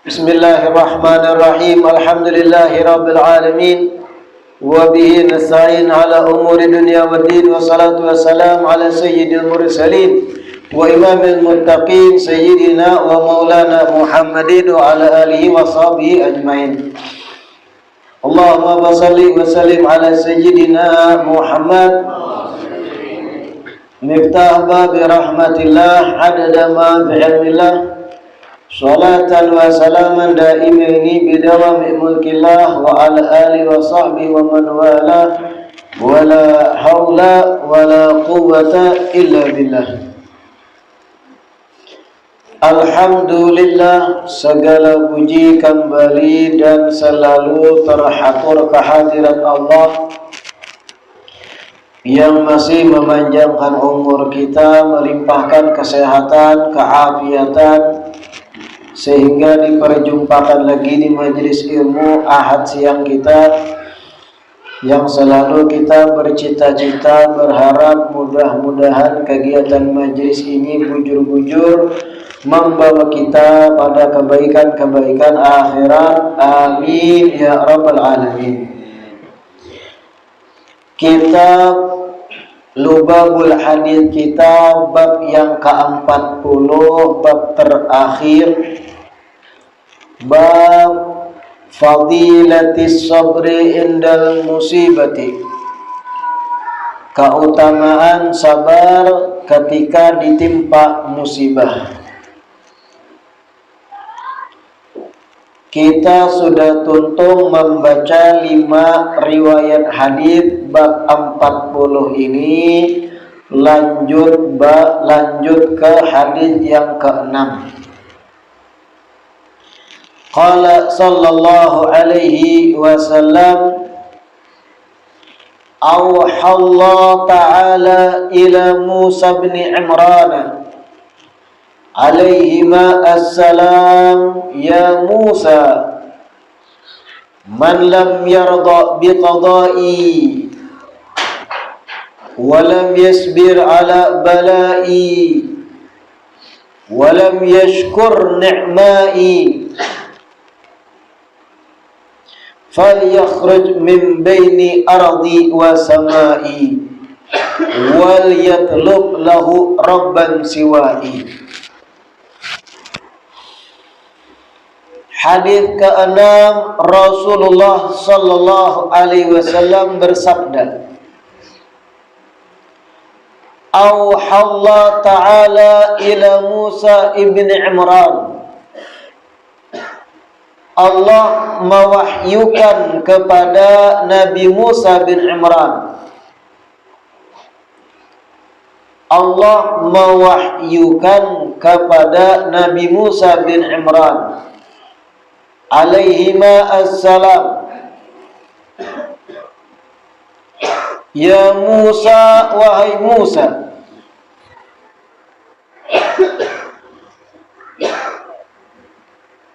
Bismillahirrahmanirrahim. Alhamdulillahirabbil alamin. Wa bihi nasta'in ala umuri dunya waddin. Wassalatu wassalamu ala sayyidil mursalin wa imamil muttaqin sayyidina wa maulana Muhammadin wa ala alihi wa sahbihi ajmain. Allahumma shalli wa sallim ala sayyidina Muhammad miftah babi rahmatillah adada ma fi ilmillah. Salatan wa salaman daimaini bidawami mulkillah wa ala alihi wa sahbihi wa man wala wa la hawla wa la quwwata illa billah. Alhamdulillah, segala puji kembali dan selalu terhatur kehadirat Allah yang masih memanjangkan umur kita, melimpahkan kesehatan, keafiatan, sehingga diperjumpakan lagi di majelis ilmu Ahad siang kita, yang selalu kita bercita-cita berharap mudah-mudahan kegiatan majelis ini bujur-bujur membawa kita pada kebaikan-kebaikan akhirat. Amin ya rabbal alamin. Kitab Lubabul Hadith kita bab yang ke-40, bab terakhir, bab fadilatis sabri indal musibati, keutamaan sabar ketika ditimpa musibah. Kita sudah tuntung membaca 5 riwayat hadis bab 40 ini. Lanjut ke hadis yang ke-6. Qala sallallahu alaihi wasallam, awhallahu ta'ala ila Musa bin Imran alaihima assalam, ya Musa, man lam yarda biqada'i wa lam yasbir ala bala'i wa lam yashkur ni'ma'i falyakhruj min baini ardi wa sama'i wal yatlub lahu rabban siwa'i. Hadis ke-6, Rasulullah sallallahu alaihi wasallam bersabda, Auhallahu ta'ala ila Musa ibn Imran. Allah mewahyukan kepada Nabi Musa bin Imran. Allah mewahyukan kepada Nabi Musa bin Imran alaihima assalam, ya Musa, wahai Musa,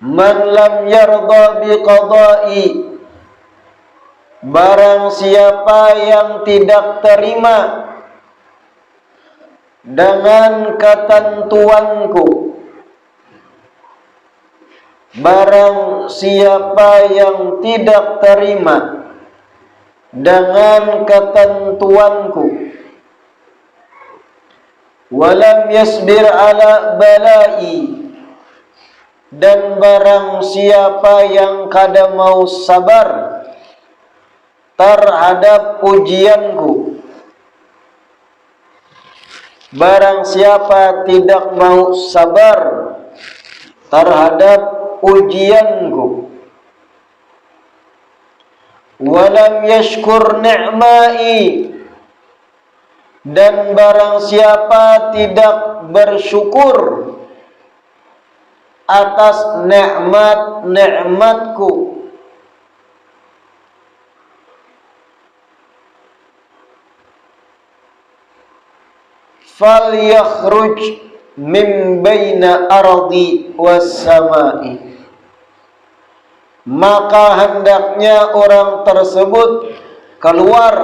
man lam yarda biqada'i, barang siapa yang tidak terima dengan ketentuanku, barang siapa yang tidak terima dengan ketentuanku, walam yasbir ala bala'i, dan barang siapa yang kada mau sabar terhadap ujianku, barang siapa tidak mau sabar terhadap ujianku, walam yashkur ni'ma'i, dan barang siapa tidak bersyukur atas nikmat-nikmatku, falyakhruj min baina ardi was sama'i, maka hendaknya orang tersebut keluar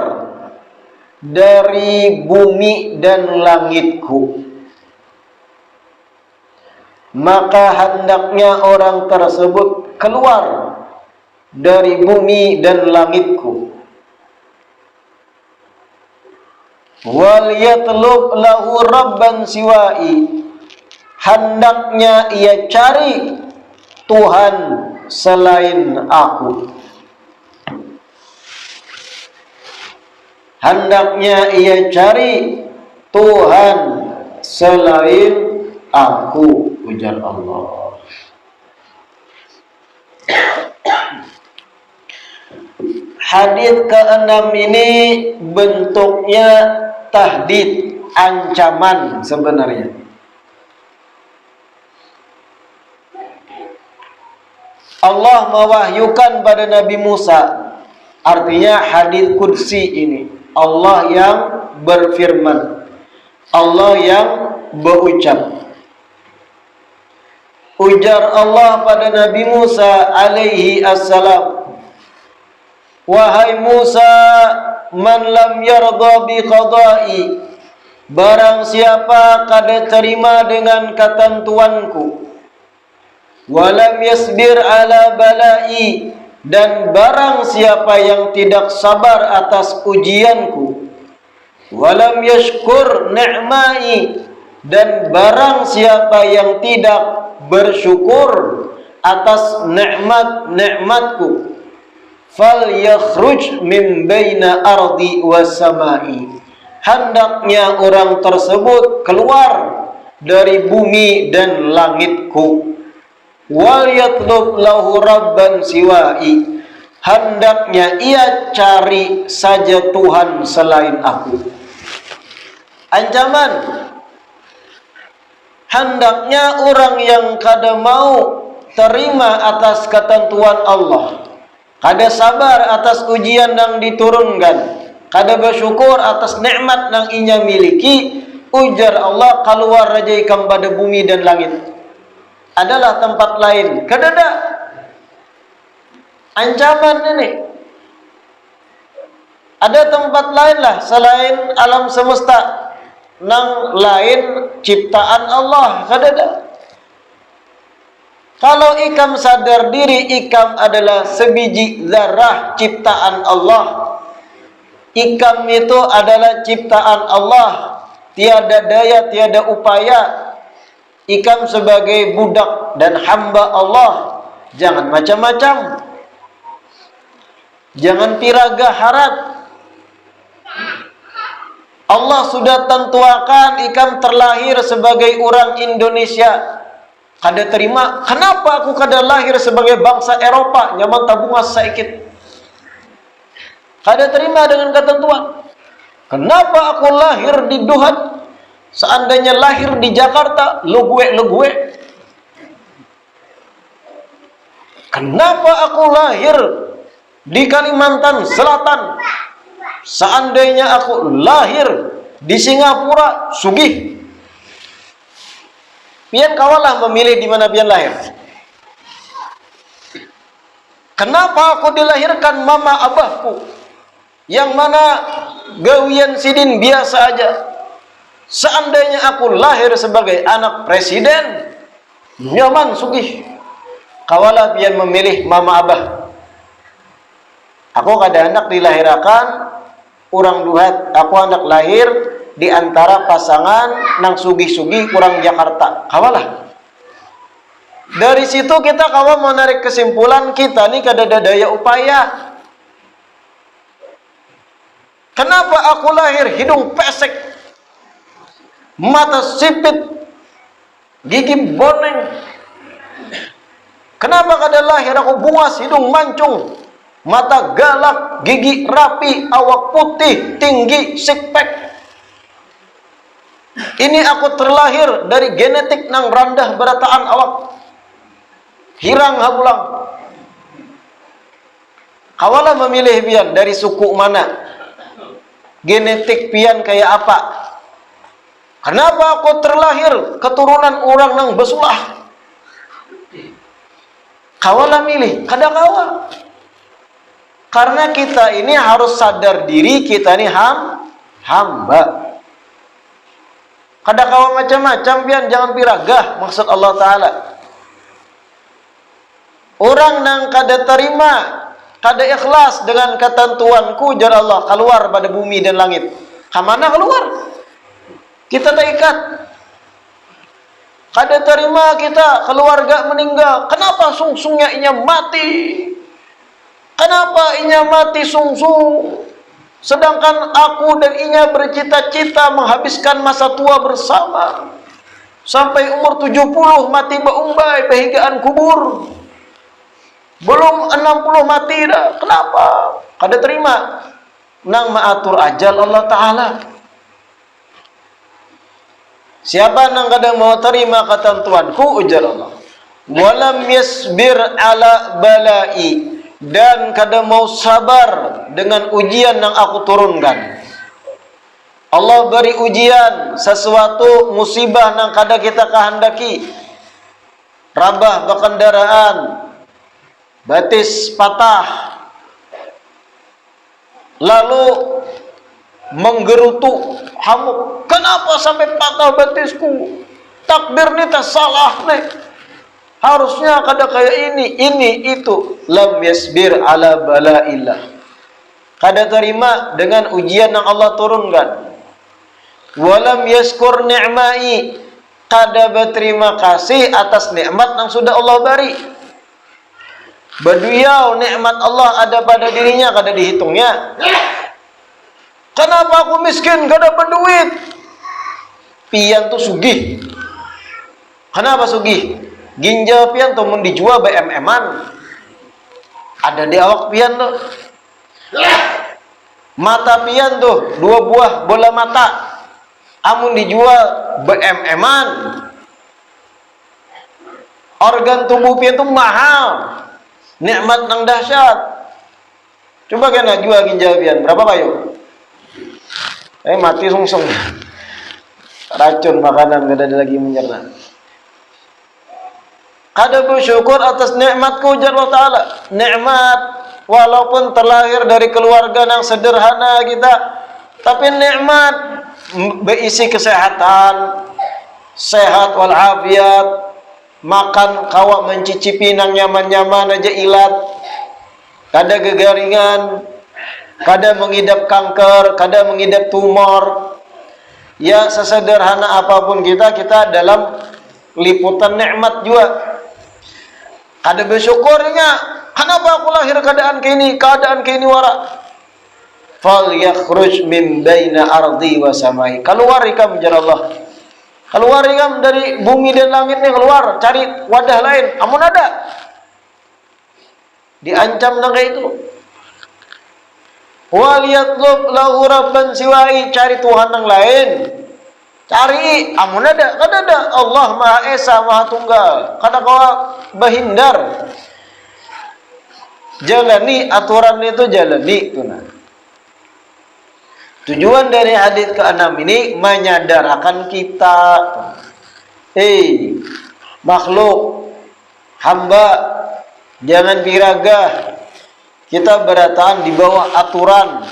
dari bumi dan langitku. maka hendaknya orang tersebut keluar dari bumi dan langitku. Wal yatlub lahu rabban siwai, hendaknya ia cari Tuhan selain aku. Hendaknya ia cari Tuhan selain aku, ujar Allah. Hadis ke-6 ini bentuknya tahdid, ancaman sebenarnya. Allah mewahyukan pada Nabi Musa, artinya hadis qudsi ini. Allah yang berfirman, Allah yang berucap. Ujar Allah pada Nabi Musa alaihi assalam, wahai Musa, man lam yarda bi qada'i, barang siapa kada terima dengan ketentuanku, walam yasbir ala bala'i, dan barang siapa yang tidak sabar atas ujianku, walam yashkur ni'mai, dan barang siapa yang tidak bersyukur atas nikmat-nikmatku, fal yakhruj min baina ardi was samai, hendaknya orang tersebut keluar dari bumi dan langitku. Wal yatlub lahu rabban siwai, hendaknya ia cari saja Tuhan selain aku. Ancaman, hendaknya orang yang kada mau terima atas ketentuan Allah, kada sabar atas ujian yang diturunkan, kada bersyukur atas nikmat yang inya miliki, ujar Allah, keluar raja ikam pada bumi dan langit. Adalah tempat lain, kadada ancaman ini. Ada tempat lain lah selain alam semesta, nang lain ciptaan Allah, kadada. Kalau ikam sadar diri ikam adalah sebiji zarah ciptaan Allah, ikam itu adalah ciptaan Allah, tiada daya, tiada upaya. Ikam sebagai budak dan hamba Allah, jangan macam-macam, jangan piraga harat. Allah sudah tentuakan ikam terlahir sebagai orang Indonesia. Kada terima, kenapa aku kada lahir sebagai bangsa Eropa, nyaman tabungas saikit. Kada terima dengan ketentuan. Kenapa aku lahir di Duhat, seandainya lahir di Jakarta, legue. Kenapa aku lahir di Kalimantan Selatan, seandainya aku lahir di Singapura, sugih. Pian kawalah memilih di mana pian lahir. Kenapa aku dilahirkan mama abahku, yang mana gawian sidin biasa aja. Seandainya aku lahir sebagai anak presiden, nyaman sugih. Kawalah pian memilih mama abah. Aku kada anak dilahirakan orang Duhat, aku anak lahir di antara pasangan nang sugih-sugih orang Jakarta. Kawalah. Dari situ kita kawan menarik kesimpulan, kita nih kada ada daya upaya. Kenapa aku lahir hidung pesek, mata sipit, gigi boneng? Kenapa kada lahir aku bungas, hidung mancung, mata galak, gigi rapi, awak putih, tinggi, six pack? Ini aku terlahir dari genetik nang rendah berataan awak, hirang habulang. Kawalah memilih pian dari suku mana, genetik pian kayak apa. Kenapa aku terlahir keturunan orang nang besulah? Kawalah milih, kada kawa. Karena kita ini harus sadar diri, kita ini hamba. Kada kawa macam-macam pian, jangan piragah maksud Allah Ta'ala. Orang nang kada terima, kada ikhlas dengan ketentuanku jar Allah, keluar pada bumi dan langit. Hamana keluar? Kita tak ikat. Kada terima kita keluarga meninggal. Kenapa sungsungnya inya mati? Kenapa inya mati sungsung? Sedangkan aku dan inya bercita-cita menghabiskan masa tua bersama. Sampai umur 70 mati baumbai pehigaan kubur. Belum 60 mati dah. Kenapa? Kada terima. Nang maatur ajal Allah Ta'ala. Siapa nang kada mau terima ketentuanku ujar Allah. Walam yasbir ala balai, dan kada mau sabar dengan ujian yang aku turunkan. Allah beri ujian, sesuatu musibah nang kada kita kehendaki. Rabah berkendaraan, batis patah, lalu menggerutu hamuk. Kenapa sampai patah batisku? Takdir ni tak salah nih. Harusnya kada kayak ini itu. Lam yasbir ala bala'illah. Kada terima dengan ujian yang Allah turunkan. Walam yaskur ni'mai, kada berterima kasih atas nikmat yang sudah Allah beri. Berduyau nikmat Allah ada pada dirinya, kada dihitungnya. Kenapa aku miskin, kada berduit? Pian tu sugih. Kenapa sugih? Ginjal pian tu mun dijual BMM-an. Ada di awak pian tu. Mata pian tu 2 buah bola mata. Amun dijual BMM-an. Organ tubuh pian tu mahal. Nikmat nang dahsyat. Coba kena jual ginjal pian, berapa payu? Mati sungsung. Racun makanan kada ada lagi menyerna. Kada bersyukur atas nikmatku ujar Allah Ta'ala. Nikmat walaupun terlahir dari keluarga yang sederhana kita, tapi nikmat berisi kesehatan, sehat walafiat, makan kawa mencicipi nang nyaman-nyaman aja ilat, kada gegaringan, kada mengidap kanker, kada mengidap tumor. Ya sesederhana apapun kita dalam liputan nikmat juga. Kada bersyukurnya, kenapa aku lahir keadaan kini wara. Fal yakhruj min baina ardi wa samai. Keluar ikam jar Allah. Keluar ikam dari bumi dan langit ni, keluar cari wadah lain. Amun ada. Diancam nang kayak itu. Wal yatlub lahu rabban siwai, cari Tuhan yang lain. Cari, amun ada, kada ada. Allah Maha Esa, Maha Tunggal. Kada kau bahindar. Jalani aturan itu, jalani itu. Tujuan dari hadis ke-6 ini menyadarkan kita, makhluk hamba, jangan piragah. Kita bertahan di bawah aturan.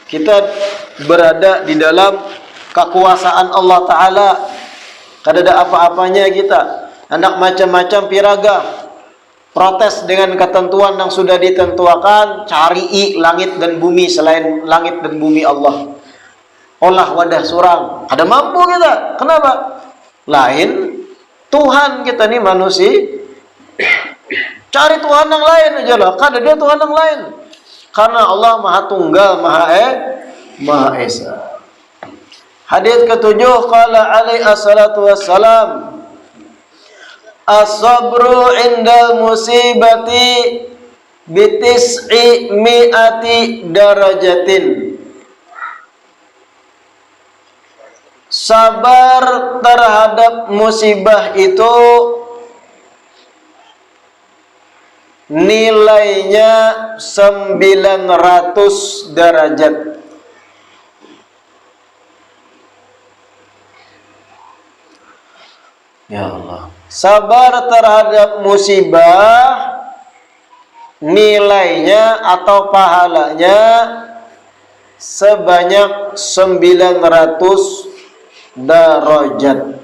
Kita berada di dalam kekuasaan Allah Ta'ala. Kada ada apa-apanya kita. Anak macam-macam piragah. Protes dengan ketentuan yang sudah ditentukan. Cari langit dan bumi selain langit dan bumi Allah. Olah wadah surang. Kada mampu kita. Kenapa? Lain Tuhan kita ni manusia. Cari Tuhan yang lain aja lah. Kada ada Tuhan yang lain. Karena Allah Maha Tunggal, Maha Esa. Hadis ke-7, qala alaihi assalatu wassalam, as-sabru indal musibati bitis'i mi'ati darajatin. Sabar terhadap musibah itu nilainya 900 derajat. Ya Allah. Sabar terhadap musibah nilainya atau pahalanya sebanyak 900 darajat.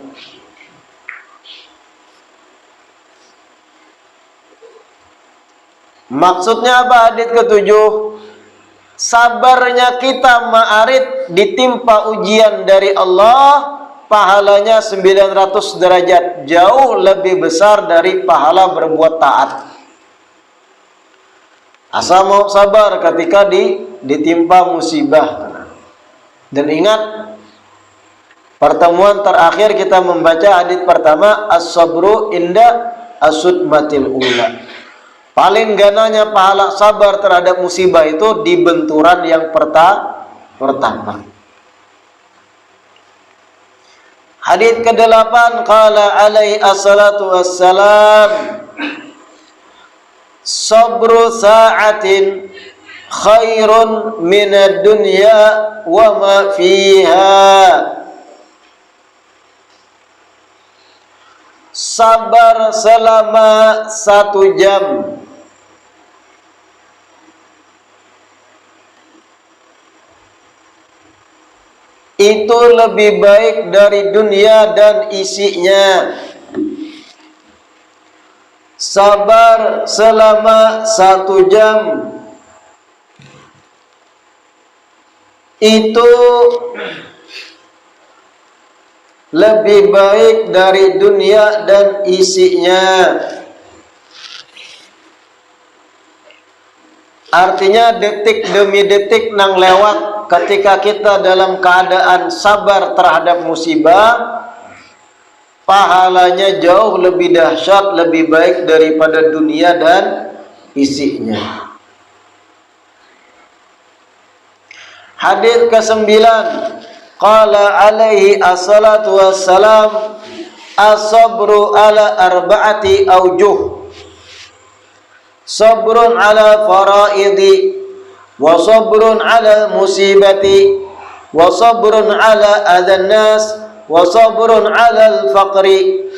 Maksudnya apa hadits ketujuh? Sabarnya kita ma'arid ditimpa ujian dari Allah, pahalanya 900 derajat, jauh lebih besar dari pahala berbuat taat. Asal mau sabar ketika ditimpa musibah. Dan ingat, pertemuan terakhir kita membaca hadits pertama, as-sabru inda as-sudmatil ula. Paling gananya pahala sabar terhadap musibah itu di benturan yang pertama. Hadits ke-8, qala alaihi assalatu wassalam, sabru sa'atin khairun minad dunya wa ma fiha. Sabar selama 1 jam itu lebih baik dari dunia dan isinya. Sabar selama 1 jam itu lebih baik dari dunia dan isinya. Artinya detik demi detik nang lewat ketika kita dalam keadaan sabar terhadap musibah, pahalanya jauh lebih dahsyat, lebih baik daripada dunia dan isinya. Hadits ke-9, qala alaihi assalatu wassalam, as-sabru ala arba'ati aujuh. Sabrun ala faraidi, wa sabrun ala musibati, wa sabrun ala adhan nas, wa sabrun ala al-faqri.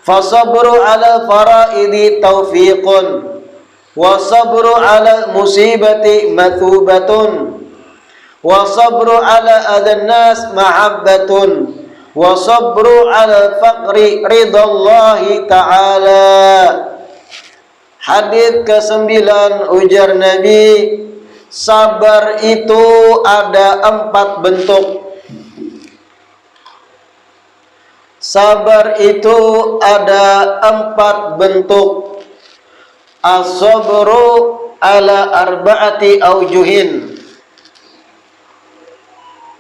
Fasabru ala faraidi taufiqun, wa sabru ala musibati mathubatun, wa sabru ala adhan nas mahabbatun, wa sabru ala faqri ridallahi ta'ala. Hadits ke-9, ujar Nabi, sabar itu ada 4 bentuk. Sabar itu ada 4 bentuk. As-sabru ala arba'ati aujuhin.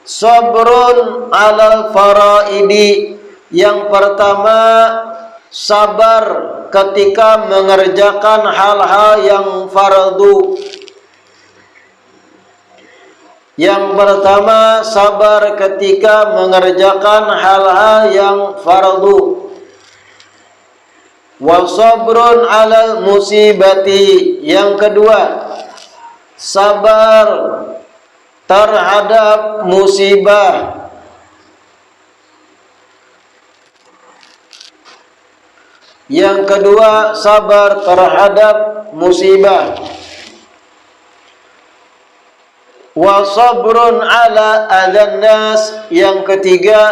Sabrun ala faraidi. Yang pertama, sabar ketika mengerjakan hal-hal yang fardu. Yang pertama, sabar ketika mengerjakan hal-hal yang fardu. Wa sabrun 'alal musibati. Yang kedua, sabar terhadap musibah. Yang kedua, sabar terhadap musibah. Wa sabrun ala adhan nas. Yang ketiga,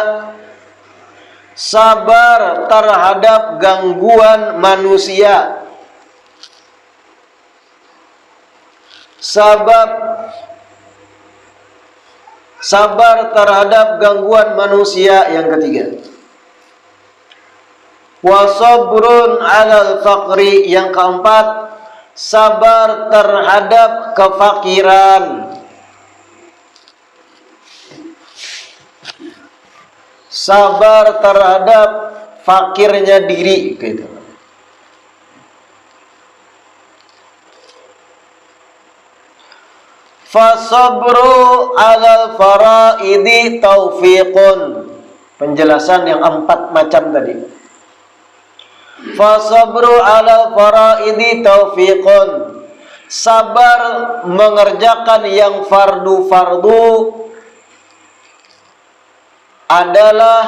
sabar terhadap gangguan manusia. Sabar terhadap gangguan manusia. Yang ketiga, wa sabrun 'alal faqri. Yang keempat, sabar terhadap kefakiran. Sabar terhadap fakirnya diri, gitu. Fasabru 'alal faraidi taufiqun. Penjelasan yang 4 macam tadi. Fasabru 'alal faraidi taufiqun. Sabar mengerjakan yang fardu-fardu adalah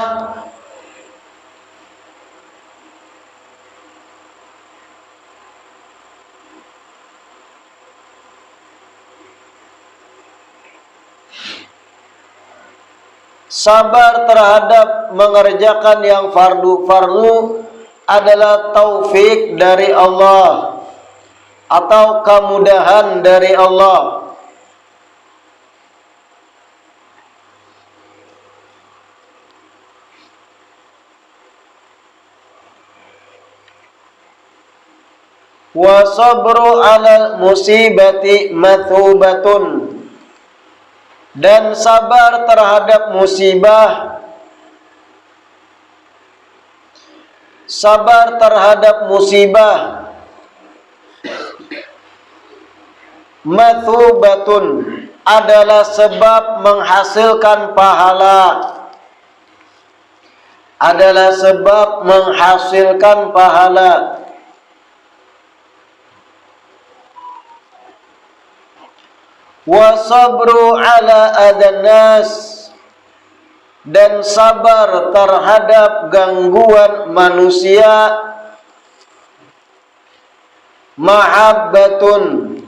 Sabar terhadap mengerjakan yang fardu-fardu adalah taufik dari Allah atau kemudahan dari Allah. Wa sabru 'alal musibati mathubatun, dan sabar terhadap musibah, sabar terhadap musibah mathubatun adalah sebab menghasilkan pahala, adalah sebab menghasilkan pahala. Wa sabru ala adannas, dan sabar terhadap gangguan manusia mahabbatun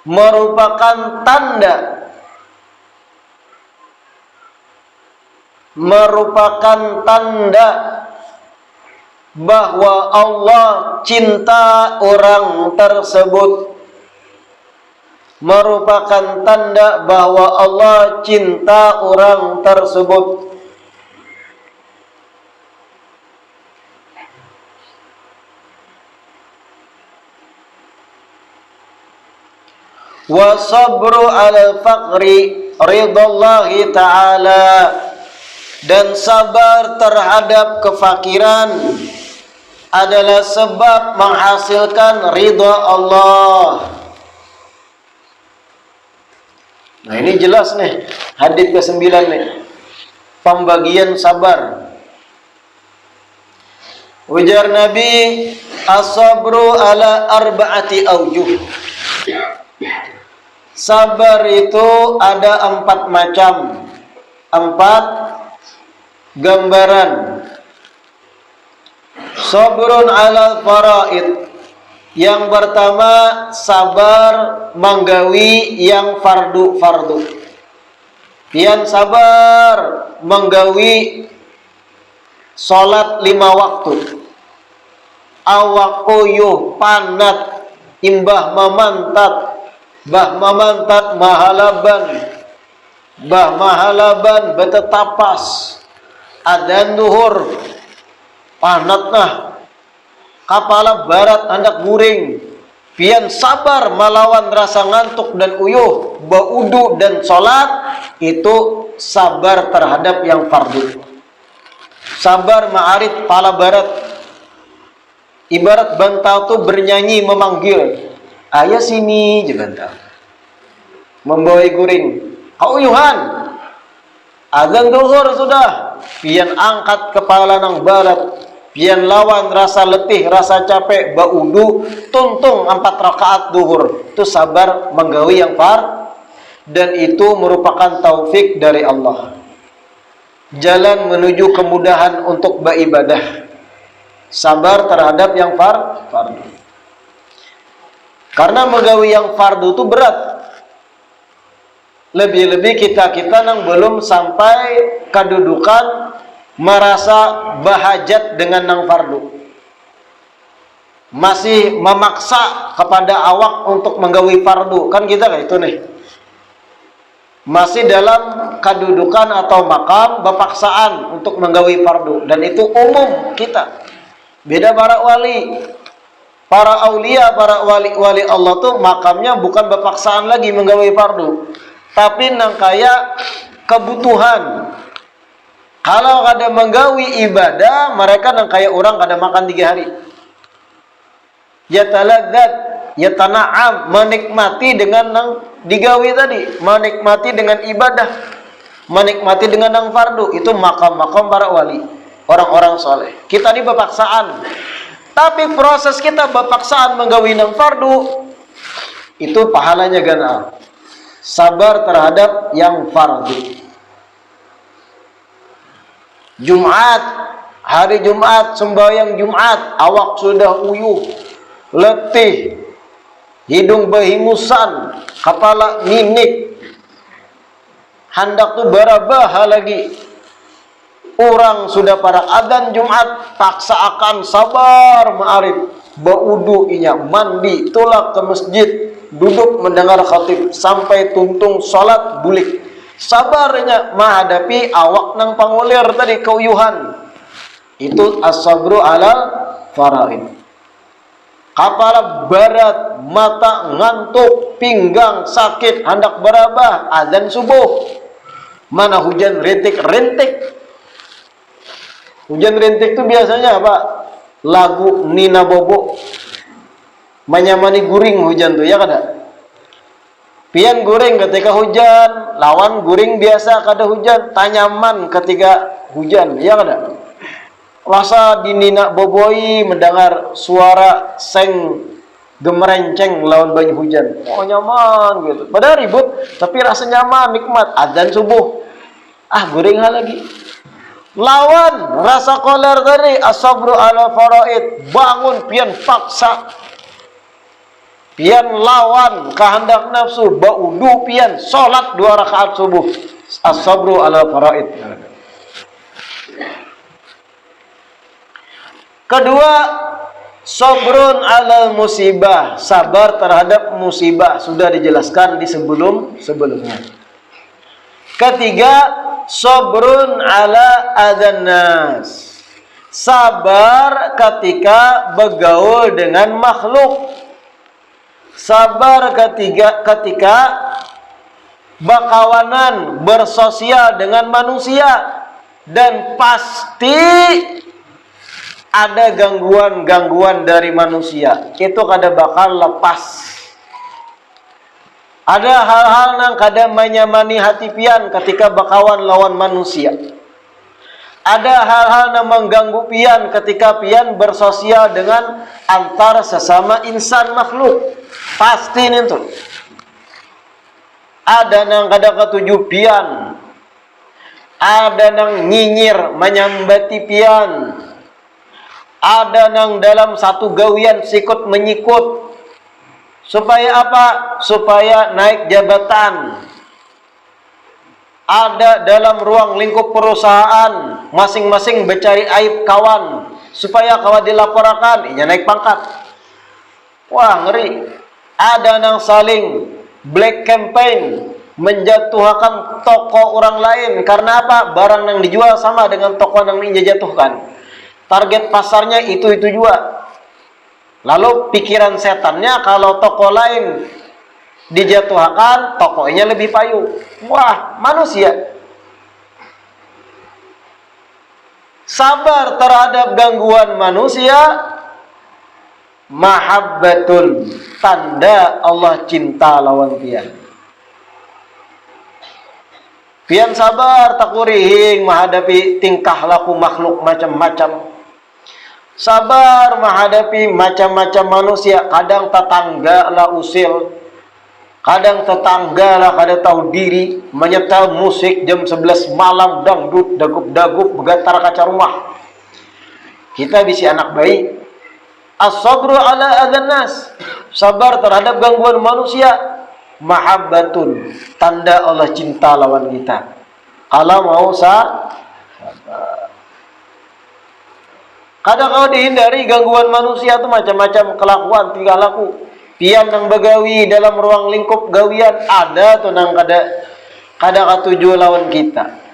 merupakan tanda bahwa Allah cinta orang tersebut, merupakan tanda bahwa Allah cinta orang tersebut. Wa sabru 'alal faqri ridallahi ta'ala, dan sabar terhadap kefakiran adalah sebab menghasilkan ridha Allah. Nah, ini jelas nih, hadits ke-9 nih, pembagian sabar. Ujar Nabi, as-sabru ala arba'ati aujuh. Sabar itu ada 4 macam, 4 gambaran. Sabrun ala faraid, yang pertama sabar menggawi yang fardu-fardu. Pian sabar menggawi salat 5 waktu. Awak uyuh panat imbah mamantat, bah mamantat mahalaban, bah mahalaban betetapas, adzan duhur panatnah, kapala barat hendak guring. Pian sabar melawan rasa ngantuk dan uyuh, baudu dan sholat, itu sabar terhadap yang fardu. Sabar ma'arid pala barat, ibarat bantau tuh bernyanyi memanggil, ayah sini je bantau, membawa guring, kauyuhan, adzan duhur sudah, pian angkat kepala nang barat, pian lawan rasa letih, rasa capek, baudu, tuntung 4 rakaat duhur. Itu sabar menggawi yang dan itu merupakan taufik dari Allah, jalan menuju kemudahan untuk beribadah. Sabar terhadap yang fardu, karena menggawi yang fardu itu berat. Lebih-lebih kita nang belum sampai kedudukan merasa bahajat dengan nang fardu, masih memaksa kepada awak untuk menggawi fardu. Kan kita kayak itu nih, masih dalam kedudukan atau makam bepaksaan untuk menggawi fardu, dan itu umum kita. Beda para wali, para aulia, para wali Allah tuh makamnya bukan bepaksaan lagi menggawi fardu, tapi nang kaya kebutuhan. Kalau kada menggawi ibadah, mereka nang kaya orang kada makan 3 hari. Yataladzat, yatana'am, menikmati dengan nang digawi tadi, menikmati dengan ibadah, menikmati dengan nang fardu. Itu makam-makam para wali, orang-orang soleh. Kita ini bepaksaan, tapi proses kita bepaksaan menggawi nang fardu, itu pahalanya gana. Sabar terhadap yang fardu. Jumat, hari Jumat, sembahyang Jumat, awak sudah uyuh, letih, hidung berhingusan, kepala minik, hendak tu barabaha lagi. Orang sudah pada adzan Jumat, paksa akan sabar ma'arif, baudu inya, mandi, tolak ke masjid, duduk mendengar khatib sampai tuntung salat bulik. Sabarnya menghadapi awak nang pangulir tadi keuyuhan. Itu as-sabru alal faraid. Kepala berat, mata ngantuk, pinggang sakit, hendak berabah, azan subuh. Mana hujan rintik-rintik. Hujan rintik itu biasanya apa? Lagu Nina Bobo. Menyamani guring hujan tuh, ya kada? Pian guring ketika hujan, lawan guring biasa kada hujan, tanyaman ketika hujan, ya kada? Rasa di Nina Boboi mendengar suara seng gemerenceng lawan banyu hujan. Oh nyaman gitu. Padahal ribut, tapi rasa nyaman, nikmat. Adzan subuh. Ah guring lagi. Lawan rasa koler tadi, as-sabru ala faraid, bangun pian paksa, pian lawan kehendak nafsu, baudu pian salat 2 rakaat subuh, as-sabru ala faraid. Kedua, sabrun ala musibah, sabar terhadap musibah, sudah dijelaskan di sebelumnya. Ketiga, sabrun ala adzanas, sabar ketika bergaul dengan makhluk. Sabar ketika berkawanan, bersosial dengan manusia, dan pasti ada gangguan-gangguan dari manusia. Itu kada bakal lepas. Ada hal-hal yang kada menyamani hati pian ketika berkawan lawan manusia. Ada hal-hal yang mengganggu pian ketika pian bersosial dengan antar sesama insan makhluk. Pasti itu. Ada yang kada ketujuh pian. Ada yang nyinyir menyambati pian. Ada yang dalam satu gawian sikut menyikut. Supaya apa? Supaya naik jabatan. Ada dalam ruang lingkup perusahaan, masing-masing mencari aib kawan, supaya kawan dilaporkan, inya naik pangkat. Wah, ngeri. Ada yang saling black campaign, menjatuhkan toko orang lain. Karena apa? Barang yang dijual sama dengan toko yang dijatuhkan. Target pasarnya itu-itu juga. Lalu pikiran setannya kalau toko lain dijatuhkan, tokonya lebih payu. Wah, manusia. Sabar terhadap gangguan manusia, mahabbatul, tanda Allah cinta lawan pian. Pian sabar takurihing menghadapi tingkah laku makhluk macam-macam. Sabar menghadapi macam-macam manusia. Kadang tetangga lah usil, kadang tetangga lah kada tahu diri, menyetel musik jam 11 malam, dangdut, dagup-dagup, bergetar kaca rumah. Kita bisa anak baik. As-sabru ala adzanas, sabar terhadap gangguan manusia, mahabbatun, tanda Allah cinta lawan kita. Kalau mau sabar. Kadang kau dihindari gangguan manusia itu macam-macam kelakuan, tingkah laku. Pian yang begawi dalam ruang lingkup gawian, ada tuh nang kada katuju lawan kita.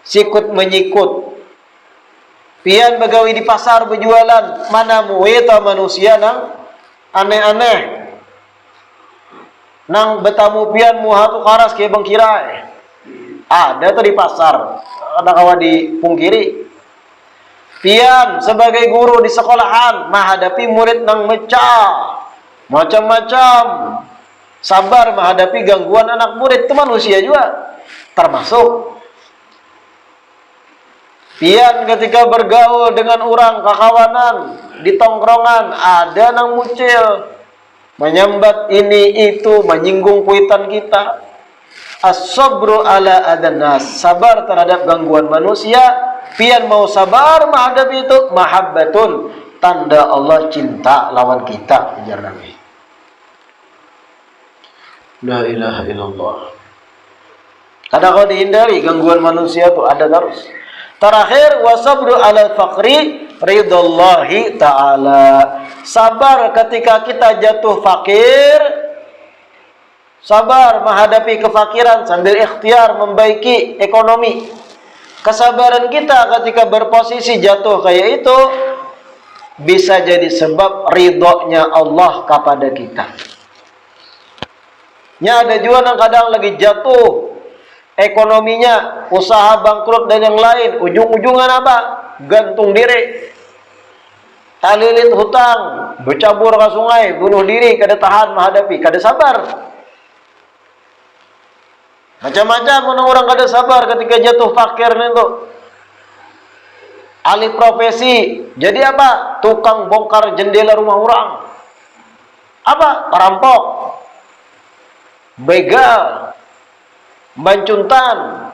Sikut menyikut. Pian begawi di pasar berjualan, mana mueta manusia nang aneh-aneh. Nang betamu pian muhatu karas ke bengkirai. Ada tuh di pasar, ada kawan dipungkiri. Pian sebagai guru di sekolahan menghadapi murid nang mecah macam-macam. Sabar menghadapi gangguan anak murid, itu manusia juga termasuk. Pian ketika bergaul dengan orang kakawanan di tongkrongan, ada nang muncul menyambat ini itu, menyinggung kuitan kita. As-sabru ala adzanas, sabar terhadap gangguan manusia. Pian mau sabar menghadapi itu, mahabbatun, tanda Allah cinta lawan kita. Ujar Nabi. La ilaha illallah. Karena kalau dihindari gangguan manusia tuh ada terus. Terakhir, wasabru ala faqri ridallahi ta'ala. Sabar ketika kita jatuh fakir. Sabar menghadapi kefakiran sambil ikhtiar membaiki ekonomi. Kesabaran kita ketika berposisi jatuh kayak itu bisa jadi sebab ridhonya Allah kepada kita. Ada juga yang kadang lagi jatuh ekonominya, usaha bangkrut dan yang lain, ujung-ujungan apa? Gantung diri, talilit hutang, bercabur ke sungai, bunuh diri, kada tahan menghadapi, kada sabar. Macam-macam orang kada sabar ketika jatuh fakir itu. Alih profesi, jadi apa? Tukang bongkar jendela rumah orang. Apa? Perampok, begal, bancuntan,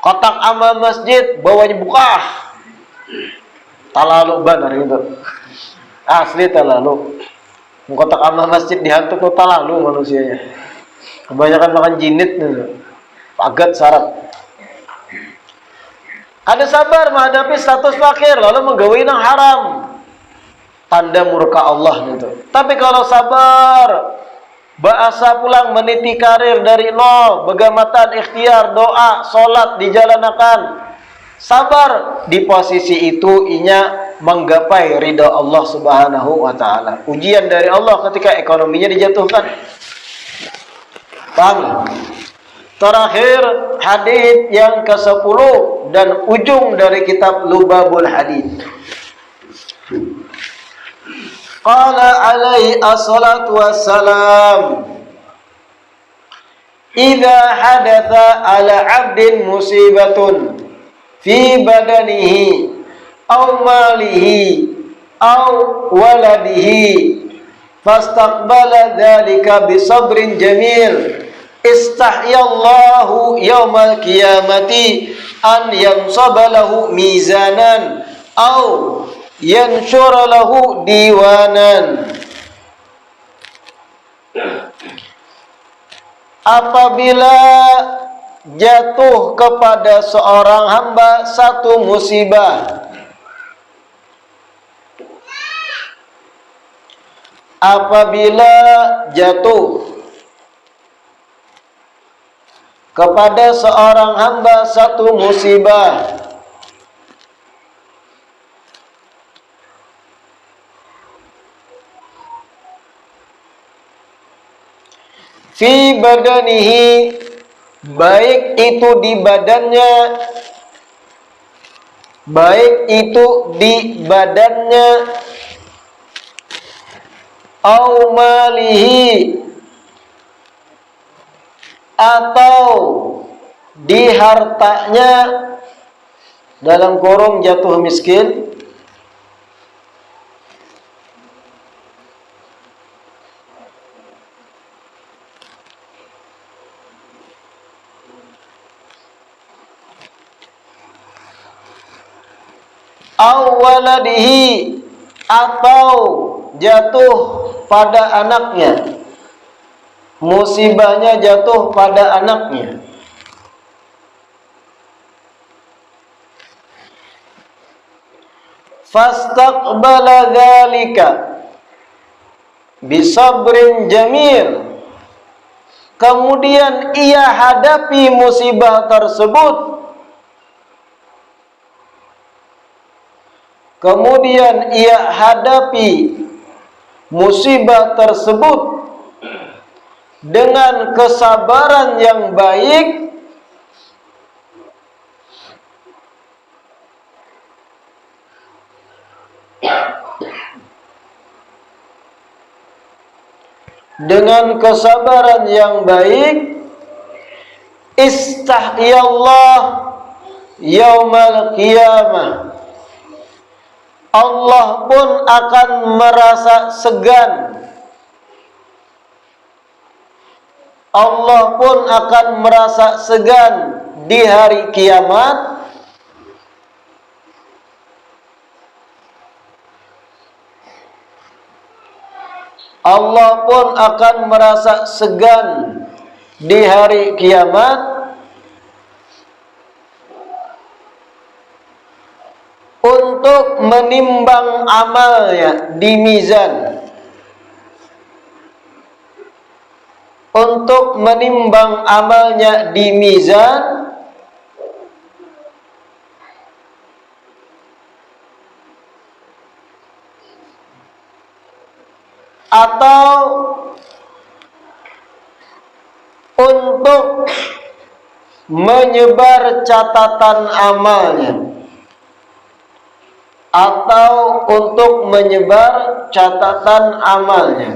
kotak amal masjid bawahnya buka, talalu benar itu, asli talalu. Kotak amal masjid dihantu tuh talalu manusianya, kebanyakan makan jinit nih, pagat syarat. Ada sabar menghadapi status fakir lalu menggawi yang haram, tanda murka Allah itu. Tapi kalau sabar, bahasa pulang meniti karir dari nol, begamatan ikhtiar, doa, solat dijalankan, sabar di posisi itu inya menggapai ridha Allah Subhanahu wa taala. Ujian dari Allah ketika ekonominya dijatuhkan. Paham? Terakhir hadis yang ke-10 dan ujung dari kitab Lubabul Hadits. Qala alaihi assalatu wassalam, idza hadatha ala 'abdin musibatun fi badanihi aw malihi aw waladihi fastaqbala dzalika bisabrin jamil istahyallahu yaumal qiyamati an yansabalahu mizanan aw yansyura lahu diwanan. Apabila jatuh kepada seorang hamba satu musibah, apabila jatuh kepada seorang hamba satu musibah, fi badanihi, baik itu di badannya, baik itu di badannya, au malihi, atau di hartanya, dalam kurung jatuh miskin, au waladihi, atau jatuh pada anaknya, musibahnya jatuh pada anaknya. Fastaqbala dzalika bisabrin jamil, kemudian ia hadapi musibah tersebut, kemudian ia hadapi musibah tersebut dengan kesabaran yang baik, dengan kesabaran yang baik, istahyallah yaumal qiyamah, Allah pun akan merasa segan, Allah pun akan merasa segan di hari kiamat Allah pun akan merasa segan di hari kiamat untuk menimbang amalnya di mizan. Untuk menimbang amalnya di mizan atau untuk menyebar catatan amalnya, atau untuk menyebar catatan amalnya.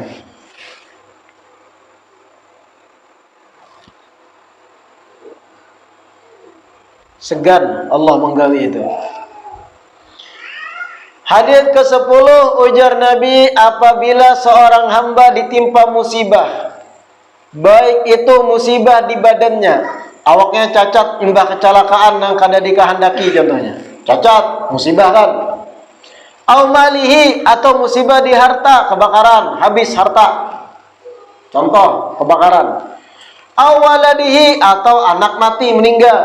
Segan Allah menggali itu. Hadis ke-10, ujar Nabi, apabila seorang hamba ditimpa musibah, baik itu musibah di badannya, awaknya cacat imbah kecelakaan yang kada dikehendaki contohnya, cacat, musibah kan. Au malihi, atau musibah di harta, kebakaran, habis harta, contoh kebakaran. Au waladihi, atau anak mati, meninggal,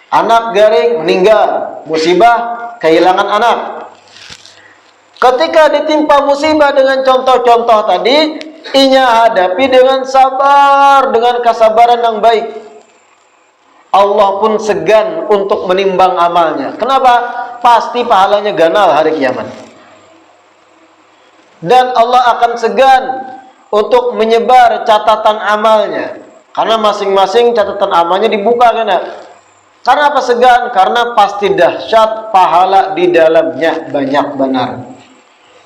anak garing meninggal, musibah kehilangan anak. Ketika ditimpa musibah dengan contoh-contoh tadi, inya hadapi dengan sabar, dengan kesabaran yang baik. Allah pun segan untuk menimbang amalnya. Kenapa? Pasti pahalanya ganal hari kiamat. Dan Allah akan segan untuk menyebar catatan amalnya, karena masing-masing catatan amalnya dibuka kan ya? Karena apa segan? Karena pasti dahsyat pahala di dalamnya banyak benar.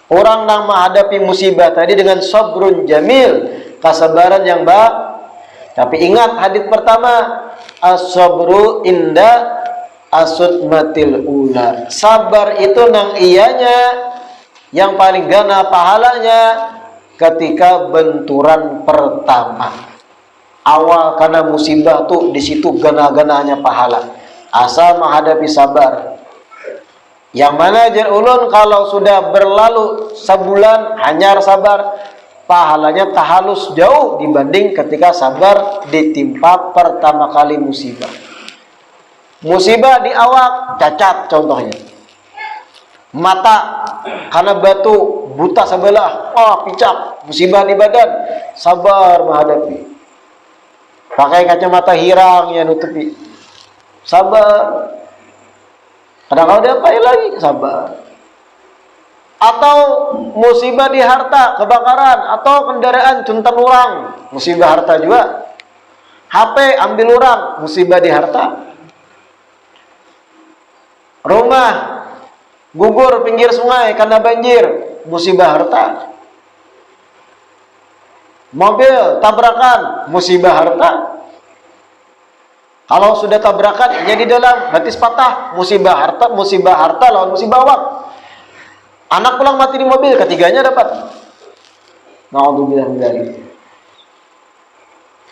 Orang yang menghadapi musibah tadi dengan sabrun jamil, kesabaran yang baik. Tapi ingat hadis pertama, as-sabru inda asudmatil ula. Sabar itu nang iyanya yang paling gana pahalanya ketika benturan pertama. Awal karena musibah tuh di situ gana-gananya pahala. Asal menghadapi sabar. Yang mana jar ulun kalau sudah berlalu sebulan hanyar sabar, pahalanya tahalus jauh dibanding ketika sabar ditimpa pertama kali musibah. Musibah di awak, cacat contohnya. Mata karena batu buta sebelah, picak, musibah di badan, sabar menghadapi. Pakai kacamata hirang ya nutupi, sabar. Kadang-kadang diapain lagi, sabar. Atau musibah di harta, kebakaran, atau kendaraan cuntan orang, musibah harta juga. HP ambil orang, musibah di harta. Rumah gugur pinggir sungai karena banjir, musibah harta. Mobil tabrakan, musibah harta. Kalau sudah tabrakan, jadi dalam batis patah, musibah harta lawan musibah awak. Anak pulang mati di mobil, ketiganya dapat. Na'udzubillah min dzalik.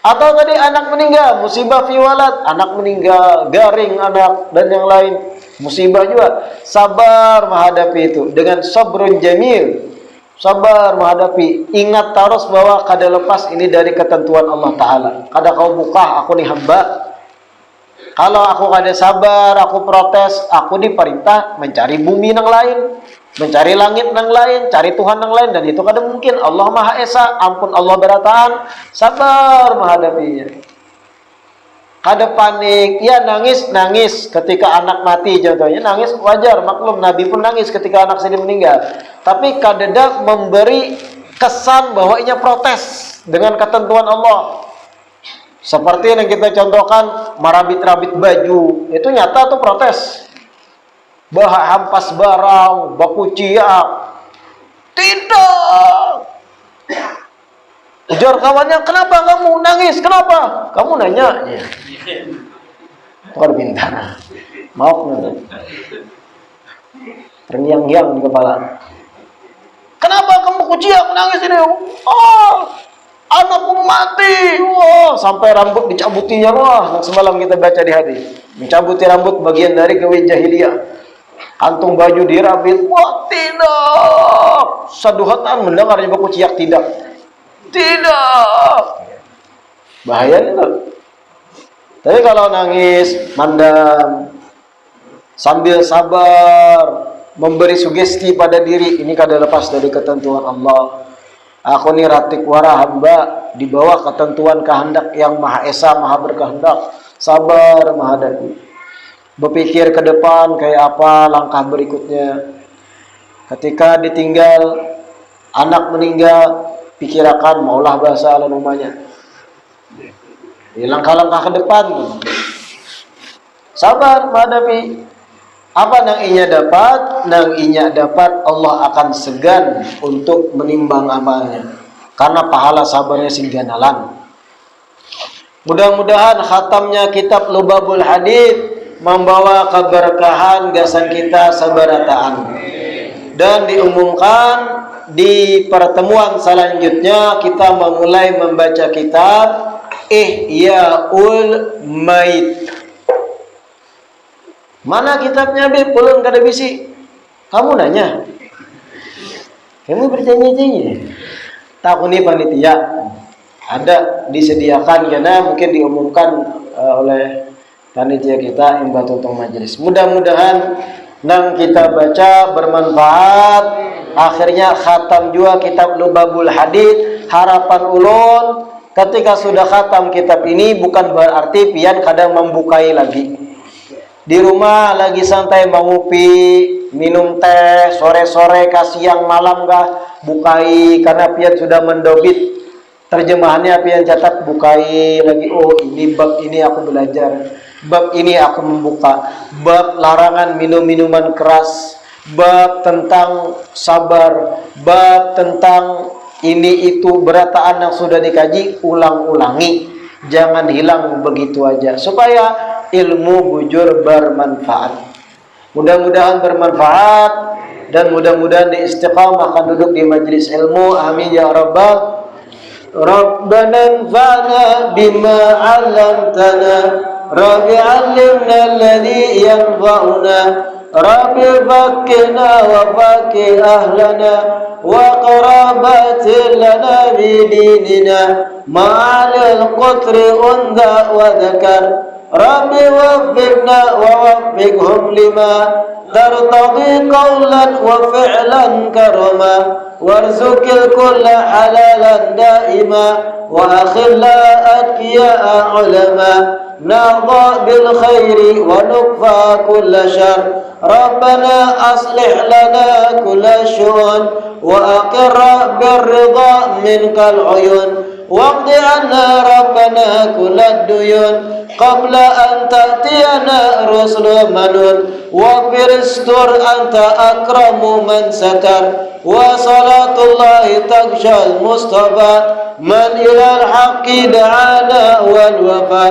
Atau tadi anak meninggal, musibah fi walad, anak meninggal, garing anak dan yang lain, musibah juga. Sabar menghadapi itu dengan sabrun jamil. Sabar menghadapi, ingat terus bahwa kada lepas ini dari ketentuan Allah Ta'ala. Kada kau buka, aku nih hamba. Kalau aku kada sabar, aku protes, aku diperintah mencari bumi yang lain, mencari langit yang lain, cari Tuhan yang lain, dan itu kada mungkin. Allah Maha Esa, ampun Allah berataan, sabar menghadapinya. Kada panik, ya nangis ketika anak mati contohnya, nangis wajar, maklum, Nabi pun nangis ketika anak sendiri meninggal. Tapi kada memberi kesan bahwa inya protes dengan ketentuan Allah. Seperti yang kita contohkan, merabit-rabit baju, itu nyata tuh protes. Bahak hampas barang, baku ciak. Tidak. Ujar kawannya, kenapa kamu nangis? Kenapa? Kamu nanya. Ya. Tukar bintang. Maaf nanti. Terngiang-ngiang di kepala. Kenapa kamu kuciak menangis ini? Anakku mati, sampai rambut dicabutinya, yang semalam kita baca di hadis. Mencabuti rambut bagian dari gawe jahiliyah. Kantung baju dirabit, tidak. Saduhatan mendengarnya baku ciak, tidak. bahaya itu. Tapi kalau nangis, mandam, sambil sabar, memberi sugesti pada diri, ini kada lepas dari ketentuan Allah. Aku ni ratik wara hamba di bawah ketentuan kehendak yang Maha Esa, Maha berkehendak. Sabar menghadapi. Berpikir ke depan kayak apa langkah berikutnya. Ketika ditinggal, anak meninggal, pikirkan maulah bahasa ala namanya. Langkah-langkah ke depan. Sabar menghadapi. Apa nang inya dapat? Nang inya dapat Allah akan segan untuk menimbang amalnya. Karena pahala sabarnya singganalan. Mudah-mudahan khatamnya kitab Lubabul Hadith membawa keberkahan gasan kita sabarataan. Dan diumumkan di pertemuan selanjutnya kita memulai membaca kitab Ihyaul Mait. Mana kitabnya Bib? Ulun kada bisi. Kamu nanya. Kamu bertanya-tanya. Takuni panitia. Ada disediakan karena mungkin diumumkan oleh panitia kita yang batutung majelis. Mudah-mudahan nang kita baca bermanfaat. Akhirnya khatam juga kitab Lubabul Hadith. Harapan ulun ketika sudah khatam kitab ini bukan berarti pian kadang membukai lagi. Di rumah lagi santai mengupi, minum teh, sore-sore kah siang malam kah bukai karena pian sudah mendobit terjemahannya, pian catat bukai lagi. Oh ini bab ini aku belajar, bab ini aku membuka, bab larangan minum minuman keras, bab tentang sabar, bab tentang ini itu berataan yang sudah dikaji ulang-ulangi, jangan hilang begitu aja supaya ilmu bujur bermanfaat. Mudah-mudahan bermanfaat dan mudah-mudahan diistiqamahkan duduk di majelis ilmu. Amin ya rabbal. Rabbana anfa'na bima 'allamtana, Rabbi 'allimna alladhi yanfa'una, Rabbi faqqihna wa faqqih ahlana wa qarabatin lana bidinina ma'alil qutri undha wa dhakar. Rabbi waffiqna wa waffiqhum lima tartadi qawlan wa fi'lan karama warzuqil kulla halalan daima wa akhilla atqiya'a ulama nahda bil khairi wa nukfa kulla syar. Rabbana aslih lana kulla syu'un wa aqirra birridha minkal uyun waqdi anna rabbana kulla duyun qabla an ta'tiyana rusul manun wa firistur anta akramu man satar wa salatullahi takshal mustafa man ilal haqqi da'ana wal wafa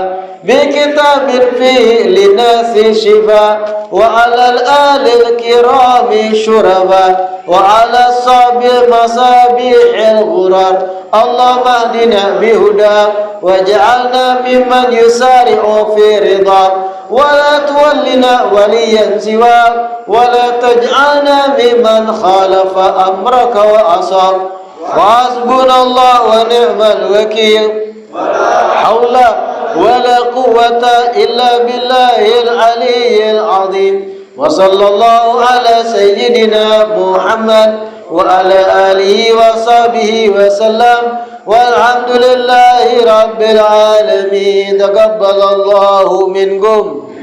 bi kitabin fihi linasi shifa wa alal alil kirami syuraba wa ala sabil masabihil ghurar. Allahumma hdina bihuda waj'alna mimman yusari'u fi ridha wa la tuwallina waliyan siwa wa la taj'alna mimman khalafa amraka wa asab. Wa hasbunallahu wa ni'mal wakil. Wa la hawla wa la quwwata illa billahil aliyyil azim. Wa sallallahu ala sayyidina Muhammad wa ala alihi wa sahbihi wa sallam walhamdulillahi rabbil alamin. Taqabbalallahu minkum.